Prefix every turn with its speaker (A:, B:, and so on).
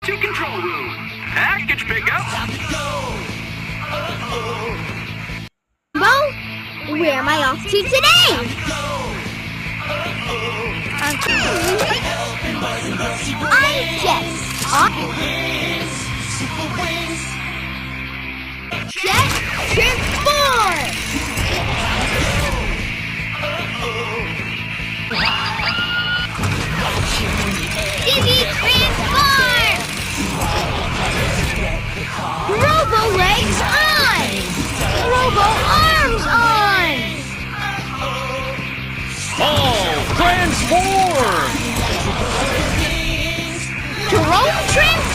A: To control room. Package pickup.
B: Bo, where am I off to today? I guess. Jet Transform! Dizzy Transform! Robo Legs on! Robo Arms on!
C: All transform!
B: Drone Transform!